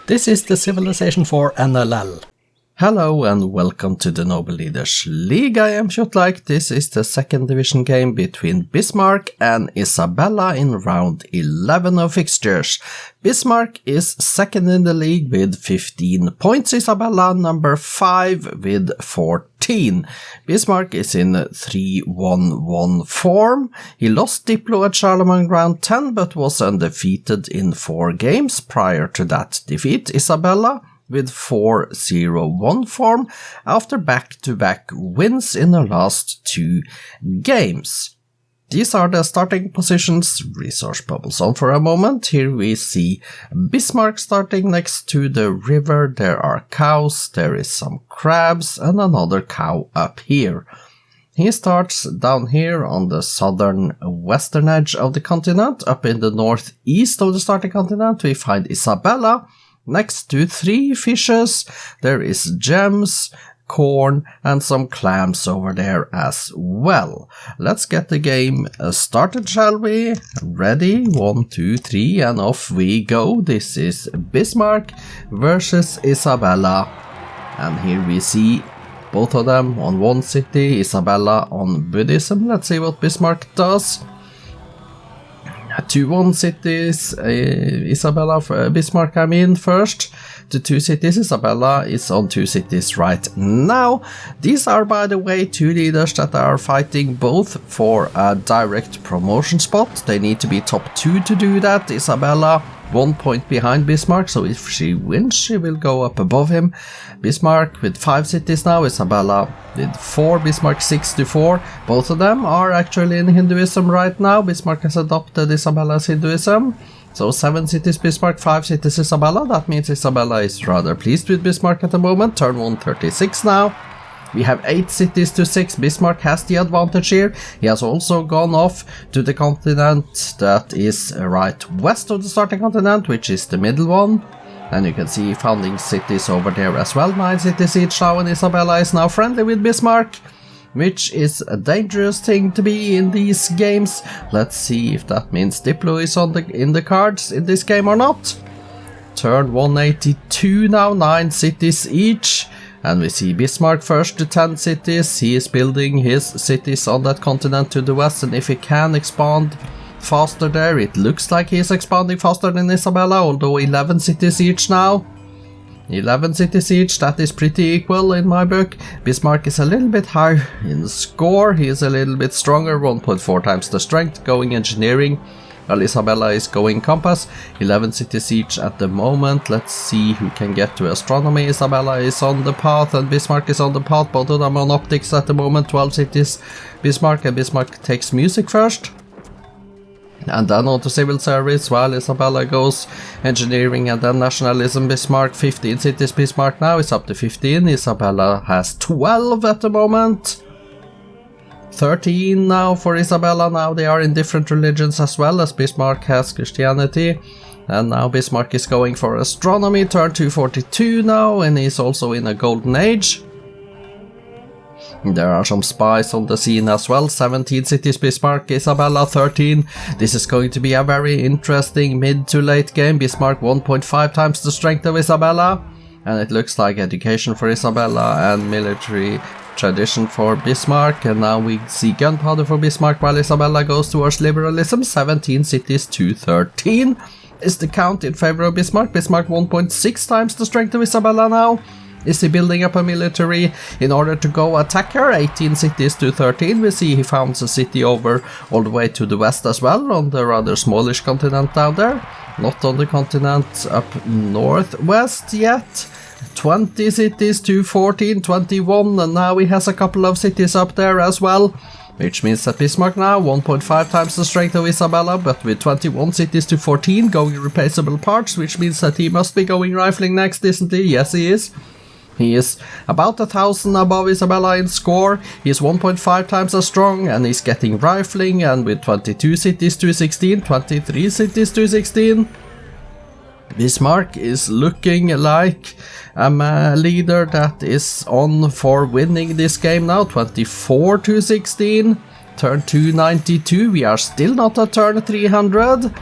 This is the Civilization 4 NLL. Hello and welcome to the Noble Leaders League. I am Kjotleik. This is the second division game between Bismarck and Isabella in round 11 of fixtures. Bismarck is second in the league with 15 points. Isabella number 5 with 14. Bismarck is in 3-1-1 form. He lost Diplo at Charlemagne round 10 but was undefeated in 4 games prior to that defeat. Isabella with 4-0-1 form after back-to-back wins in the last 2 games. These are the starting positions. Resource bubbles on for a moment. Here we see Bismarck starting next to the river. There are cows, there is some crabs and another cow up here. He starts down here on the southern western edge of the continent. Up in the northeast of the starting continent we find Isabella. Next to 3 fishes, there is gems, corn and some clams over there as well. Let's get the game started, shall we? Ready? 1, 2, 3 and off we go. This is Bismarck versus Isabella. And here we see both of them on one city, Isabella on Buddhism. Let's see what Bismarck does. 2-1 cities, Isabella, Bismarck I mean first. The 2 cities, Isabella is on 2 cities right now. These are, by the way, 2 leaders that are fighting both for a direct promotion spot. They need to be top 2 to do that. Isabella 1 point behind Bismarck, so if she wins she will go up above him. Bismarck with 5 cities now, Isabella with 4, Bismarck 6-4. Both of them are actually in Hinduism right now. Bismarck has adopted Isabella's Hinduism. So 7 cities Bismarck, 5 cities Isabella. That means Isabella is rather pleased with Bismarck at the moment. Turn 136 now. We have 8 cities to 6. Bismarck has the advantage here. He has also gone off to the continent that is right west of the starting continent, which is the middle one. And you can see founding cities over there as well. 9 cities each now, and Isabella is now friendly with Bismarck, which is a dangerous thing to be in these games. Let's see if that means Diplo is in the cards in this game or not. Turn 182 now, 9 cities each. And we see Bismarck first to 10 cities. He is building his cities on that continent to the west, and if he can expand faster there, it looks like he is expanding faster than Isabella, although 11 cities each now. 11 cities each, that is pretty equal in my book. Bismarck is a little bit higher in score. He is a little bit stronger, 1.4 times the strength, going engineering. Well, Isabella is going compass. 11 cities each at the moment. Let's see who can get to astronomy. Isabella is on the path and Bismarck is on the path. Both of them on optics at the moment. 12 cities Bismarck, and Bismarck takes music first. And then on to civil service, while Isabella goes engineering and then nationalism. Bismarck, 15 cities Bismarck now is up to 15. Isabella has 12 at the moment. 13 now for Isabella. Now they are in different religions as well, as Bismarck has Christianity. And now Bismarck is going for astronomy. Turn 242 now, and he's also in a golden age. There are some spies on the scene as well. 17 cities Bismarck, Isabella 13. This is going to be a very interesting mid to late game. Bismarck 1.5 times the strength of Isabella. And it looks like education for Isabella and military tradition for Bismarck. And now we see gunpowder for Bismarck, while Isabella goes towards liberalism. 17 cities to 13 is the count in favor of Bismarck. Bismarck 1.6 times the strength of Isabella now. Is he building up a military in order to go attack her? 18 cities to 13. We see he founds a city over all the way to the west as well, on the rather smallish continent down there. Not on the continent up northwest yet. 20 cities to 14, 21, and now he has a couple of cities up there as well. Which means that Bismarck now 1.5 times the strength of Isabella, but with 21 cities to 14 going replaceable parts, which means that he must be going rifling next, isn't he? Yes, he is. He is about 1,000 above Isabella in score. He is 1.5 times as strong, and he's getting rifling, and with 22 cities to 16, 23 cities to 16. Bismarck is looking like a leader that is on for winning this game now. 24 to 16. Turn 292. We are still not at turn 300.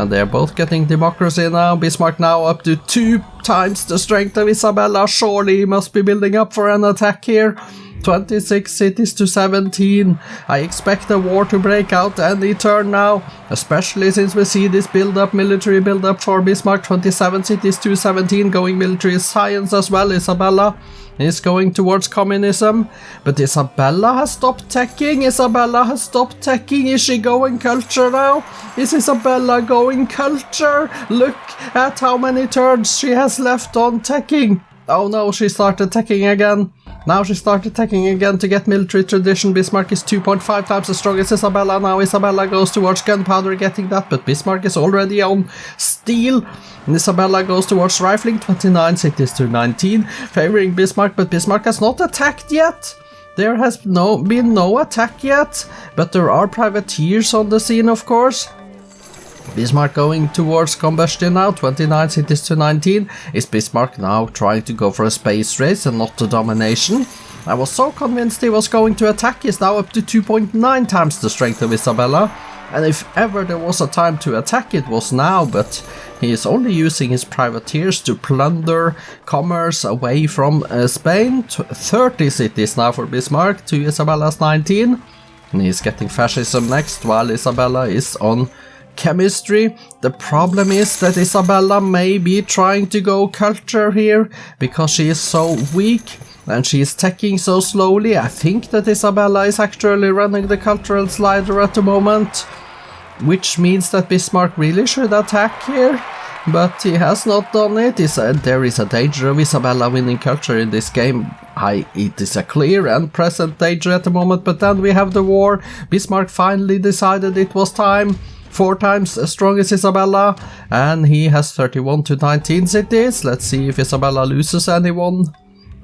And they're both getting democracy now. Bismarck now up to 2 times the strength of Isabella. Surely he must be building up for an attack here. 26 cities to 17. I expect a war to break out any turn now, especially since we see this military build-up for Bismarck. 27 cities to 17, going military science as well. Isabella is going towards communism, but Isabella has stopped teching. Isabella has stopped teching. Is she going culture now? Is Isabella going culture? Look at how many turns she has left on teching. Oh no, she started teching again. Now she started attacking again to get military tradition. Bismarck is 2.5 times as strong as Isabella. Now Isabella goes towards gunpowder, getting that, but Bismarck is already on steel. And Isabella goes towards rifling, 29 cities to 19, favoring Bismarck, but Bismarck has not attacked yet. There has been no attack yet, but there are privateers on the scene, of course. Bismarck going towards combustion now, 29 cities to 19. Is Bismarck now trying to go for a space race and not the domination? I was so convinced he was going to attack. He's now up to 2.9 times the strength of Isabella. And if ever there was a time to attack, it was now, but he is only using his privateers to plunder commerce away from Spain. 30 cities now for Bismarck to Isabella's 19. And he's getting fascism next, while Isabella is on chemistry. The problem is that Isabella may be trying to go culture here because she is so weak and she is teching so slowly. I think that Isabella is actually running the cultural slider at the moment, which means that Bismarck really should attack here, but he has not done it. There is a danger of Isabella winning culture in this game. It is a clear and present danger at the moment, but then we have the war. Bismarck finally decided it was time. 4 times as strong as Isabella, and he has 31 to 19 cities. Let's see if Isabella loses any one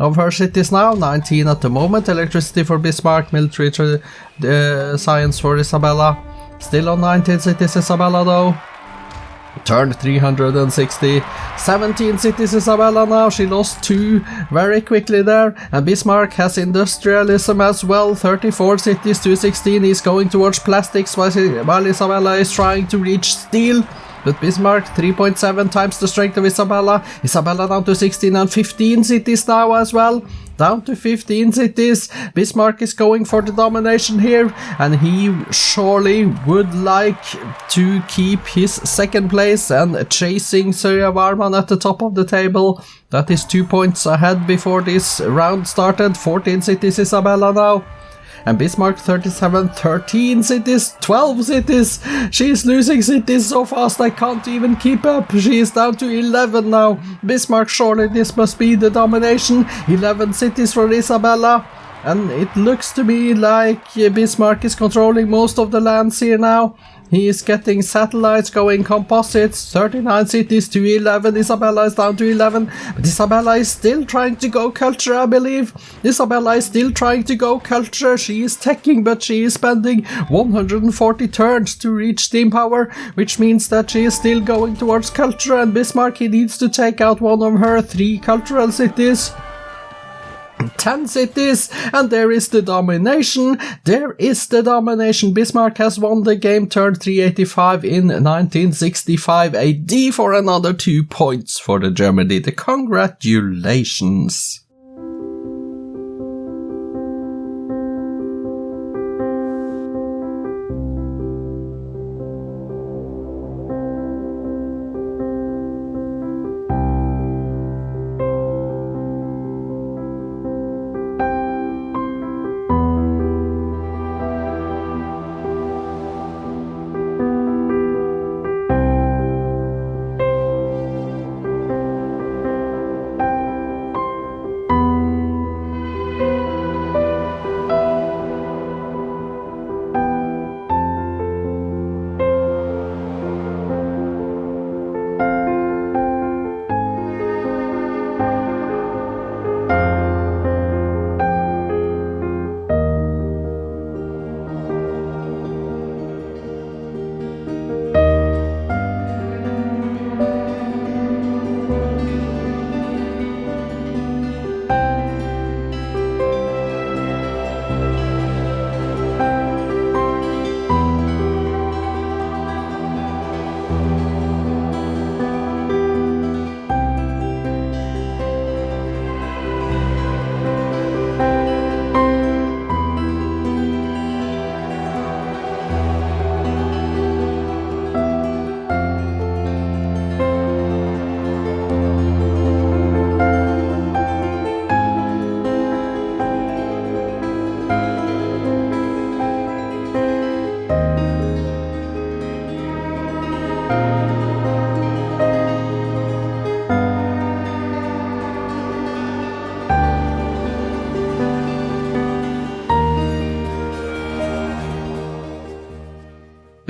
of her cities now. 19 at the moment. Electricity for Bismarck, military science for Isabella. Still on 19 cities Isabella though. Turned 360. 17 cities Isabella now. She lost 2 very quickly there. And Bismarck has industrialism as well. 34 cities to 16. He's going towards plastics while Isabella is trying to reach steel. But Bismarck 3.7 times the strength of Isabella. Isabella down to 16 and 15 cities now as well. Down to 15 cities. Bismarck is going for the domination here, and he surely would like to keep his second place and chasing Surya Varman at the top of the table. That is 2 points ahead before this round started. 14 cities Isabella now. And Bismarck 37, 13 cities, 12 cities. She's losing cities so fast I can't even keep up. She is down to 11 now. Bismarck, surely this must be the domination. 11 cities for Isabella. And it looks to me like Bismarck is controlling most of the lands here now. He is getting satellites going composites, 39 cities to 11. Isabella is down to 11, but Isabella is still trying to go culture, I believe. Isabella is still trying to go culture. She is teching, but she is spending 140 turns to reach steam power, which means that she is still going towards culture, and Bismarck, he needs to take out one of her 3 cultural cities. 10 cities, and there is the domination. There is the domination. Bismarck has won the game, turned 385 in 1965 AD for another 2 points for the Germany. The congratulations.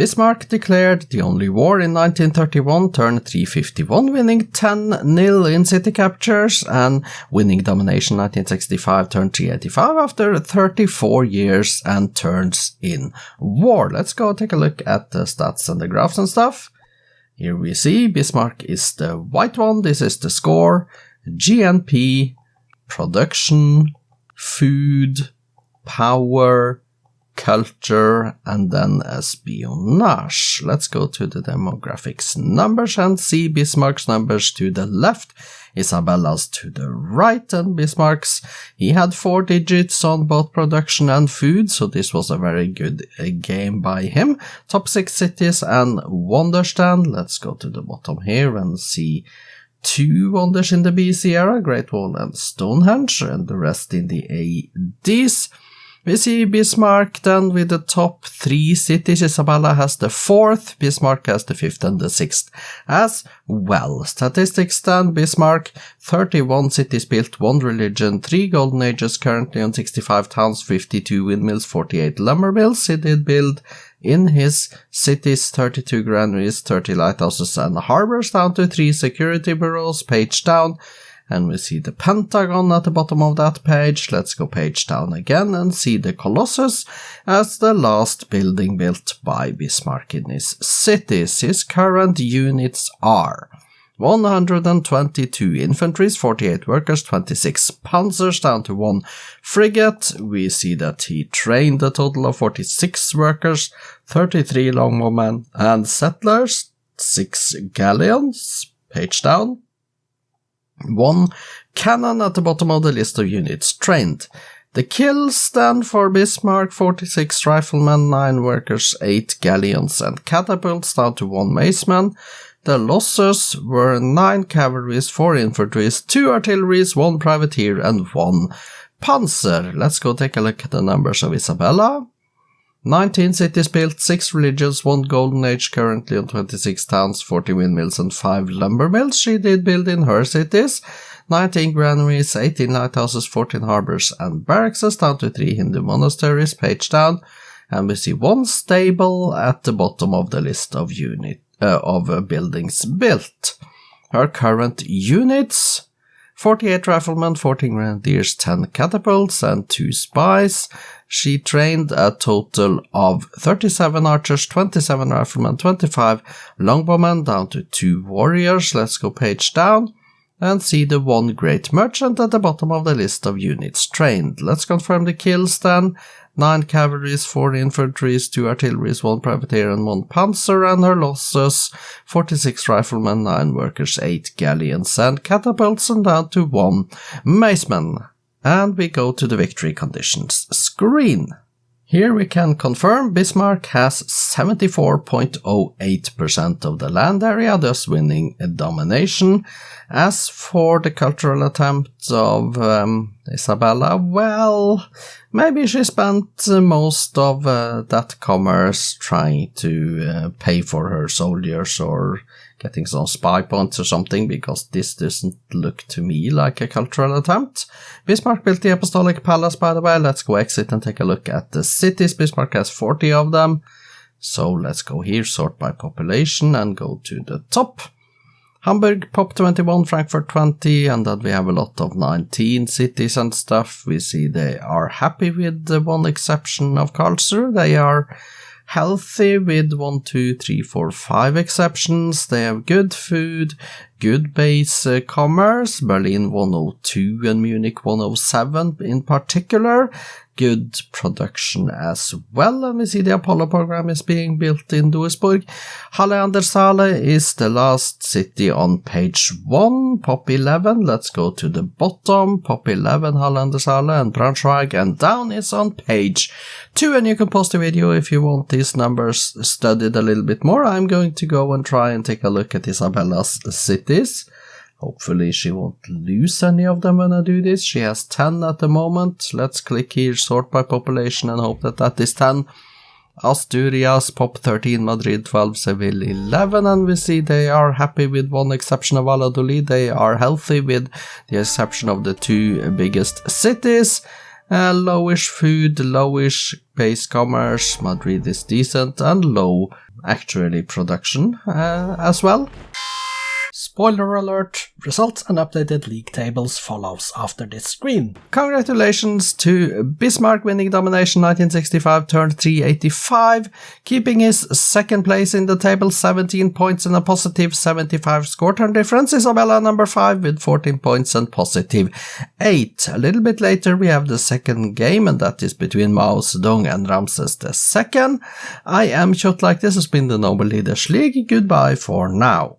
Bismarck declared the only war in 1931, turn 351, winning 10-0 in city captures, and winning domination 1965, turn 385 after 34 years and turns in war. Let's go take a look at the stats and the graphs and stuff. Here we see Bismarck is the white one, this is the score, GNP, production, food, power, culture, and then espionage. Let's go to the demographics numbers and see Bismarck's numbers to the left, Isabella's to the right, and Bismarck's, he had 4 digits on both production and food, so this was a very good game by him. Top 6 cities and wonderstand. Let's go to the bottom here and see 2 wonders in the BC era, Great Wall and Stonehenge, and the rest in the ADs. We see Bismarck then with the top 3 cities. Isabella has the 4th, Bismarck has the 5th and the 6th as well. Statistics then, Bismarck, 31 cities built, 1 religion, 3 golden ages, currently on 65 towns, 52 windmills, 48 lumber mills. He did build in his cities 32 granaries, 30 lighthouses and harbors, down to 3 security bureaus, page down. And we see the Pentagon at the bottom of that page. Let's go page down again and see the Colossus as the last building built by Bismarck in his cities. His current units are 122 infantry, 48 workers, 26 panzers, down to 1 frigate. We see that he trained a total of 46 workers, 33 longbowmen and settlers, 6 galleons, page down. 1 cannon at the bottom of the list of units trained. The kills then for Bismarck, 46 riflemen, 9 workers, 8 galleons and catapults, down to 1 maceman. The losses were 9 cavalries, 4 infantries, 2 artilleries, 1 privateer and 1 panzer. Let's go take a look at the numbers of Isabella. 19 cities built, 6 religions, 1 golden age, currently on 26 towns, 40 windmills and 5 lumber mills she did build in her cities. 19 granaries, 18 lighthouses, 14 harbors and barracks, down to 3 Hindu monasteries, page down. And we see 1 stable at the bottom of the list of buildings built. Her current units: 48 riflemen, 14 grenadiers, 10 catapults and 2 spies. She trained a total of 37 archers, 27 riflemen, 25 longbowmen, down to 2 warriors. Let's go page down and see the 1 great merchant at the bottom of the list of units trained. Let's confirm the kills then. 9 cavalries, 4 infantries, 2 artilleries, 1 privateer and 1 panzer, and her losses: 46 riflemen, 9 workers, 8 galleons and catapults, and down to 1 maceman. And we go to the victory conditions screen. Here we can confirm Bismarck has 74.08% of the land area, thus winning a domination. As for the cultural attempt of Isabella, well, maybe she spent most of that commerce trying to pay for her soldiers or getting some spy points or something, because this doesn't look to me like a cultural attempt. Bismarck built the Apostolic Palace, by the way. Let's go exit and take a look at the cities. Bismarck has 40 of them. So let's go here, sort by population, and go to the top. Hamburg, Pop 21, Frankfurt 20, and then we have a lot of 19 cities and stuff. We see they are happy with the one exception of Karlsruhe. They are healthy with 1, 2, 3, 4, 5 exceptions. They have good food, good base commerce, Berlin 102 and Munich 107 in particular. Good production as well, and we see the Apollo program is being built in Duisburg. Halle an der Saale is the last city on page 1, Pop 11. Let's go to the bottom, Pop 11, Halle an der Saale and Braunschweig, and down is on page 2, and you can post a video if you want these numbers studied a little bit more. I'm going to go and try and take a look at Isabella's cities. Hopefully she won't lose any of them when I do this. She has 10 at the moment. Let's click here, sort by population, and hope that that is 10. Asturias, Pop 13, Madrid 12, Seville 11, and we see they are happy with one exception of Valladolid. They are healthy with the exception of the 2 biggest cities. Lowish food, lowish base commerce, Madrid is decent, and low actually production as well. Spoiler alert, results and updated league tables follows after this screen. Congratulations to Bismarck winning domination 1965 turn 385, keeping his second place in the table, 17 points and a positive 75 score turn difference. Isabella number 5 with 14 points and positive 8. A little bit later we have the second game, and that is between Mao Zedong and Ramses II. I am Kjotleik, this has been the Noble Leaders League. Goodbye for now.